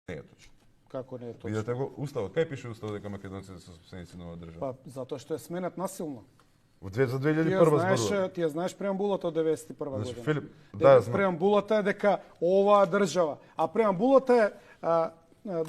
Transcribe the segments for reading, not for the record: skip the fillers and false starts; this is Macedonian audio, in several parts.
Не е точно. Како не е точно? Видете го уставот. Кај пише уставот дека македонците се собственици на оваа држава? Па затоа што е сменет насилно. За 2001 зборува. Ти ја знаеш преамбулата од 91 Значи, година. Филип, да, знам. Преамбулата е дека оваа држава, а преамбулата е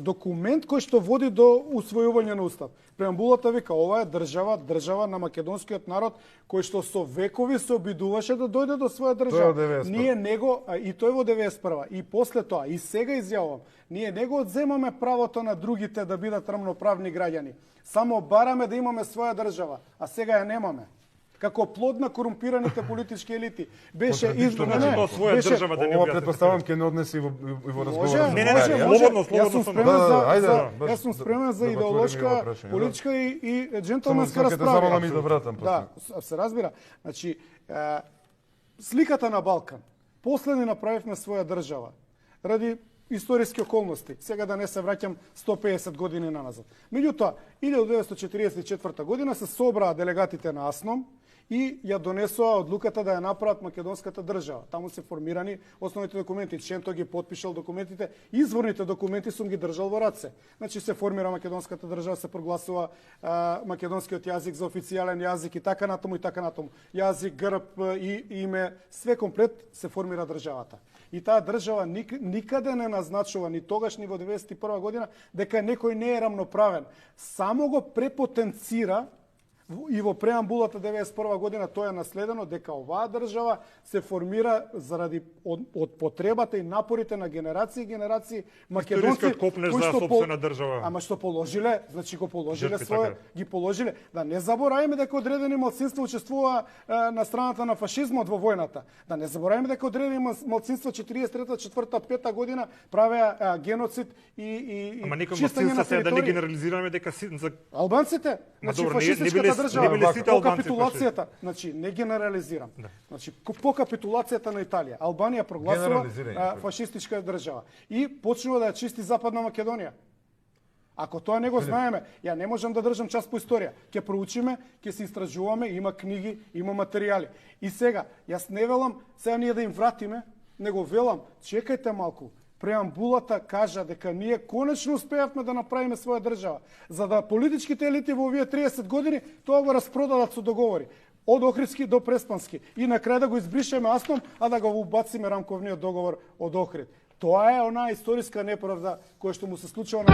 документ кој што води до усвојување на устав. Преамбулата вика ова е држава на македонскиот народ кој што со векови се обидуваше да дојде до своја држава. Ние него и тој во 91 и после тоа и сега изјавувам, ние него одземаме правото на другите да бидат рамноправни граѓани. Само бараме да имаме своја држава, а сега ја немаме. Како плод на корумпираните политички елити. Беше изборно своја држава да не ова претпоставам ќе не однеси и во разговор. Слободно. Јас сум спремен за идеолошка, политичка и джентлменска расправа. Да, се разбира. Значи, сликата на Балкан. Последни направивме своја држава. Ради историски околности. Сега да не се враќам 150 години наназад. Меѓутоа, 1944 година се собраа делегатите на АСНОМ и ја донесоа одлуката да ја направат македонската држава. Таму се формирани основните документи. Ченто ги потпишал документите. Изворните документи сум ги држал во раце. Значи се формира македонската држава, се прогласува македонскиот јазик за официјален јазик и така натаму и така натаму. Јазик, грб и име, све комплет се формира државата. И таа држава никаде не назначува ни тогаш ни во 91 година дека некој не е рамноправен. Само го препотенцира и во преамбулата 91 година тоа е наследено дека оваа држава се формира заради од потребата и напорите на генерации и генерации македонци кои што ама што положиле, значи го положиле жртви, свое, така. ги положиле. Да не забораваме дека одредени малцинства учествуваа на страната на фашизмот во војната. Да не забораваме дека одредени малцинства 43-та, 4-та, 5-та година правеа геноцид и ама некои чистење на малцинства се да не територија. генерализираме дека за албанците, значи добро, фашистичката не држава, биле сите по албанци капитулацијата, значи не генерализирам. Да. Значи по капитулацијата на Италија, Албанија прогласува Генерализирање. фашистичка држава и почнува да ја чисти Западна Македонија. Ако тоа не го знаеме, ја не можам да држам час по историја. Ќе проучиме, ќе се истражуваме, има книги, има материјали. И сега, јас не велам сега ние да им вратиме, него велам, чекајте малку. Преамбулата кажа дека ние конечно успеавме да направиме своја држава, за да политичките елити во овие 30 години тоа го распродадат со договори. Од Охридски до Преспански. И на крај да го избришеме АСНОМ, а да го убациме рамковниот договор од Охрид. Тоа е онаа историска неправда која што му се случува на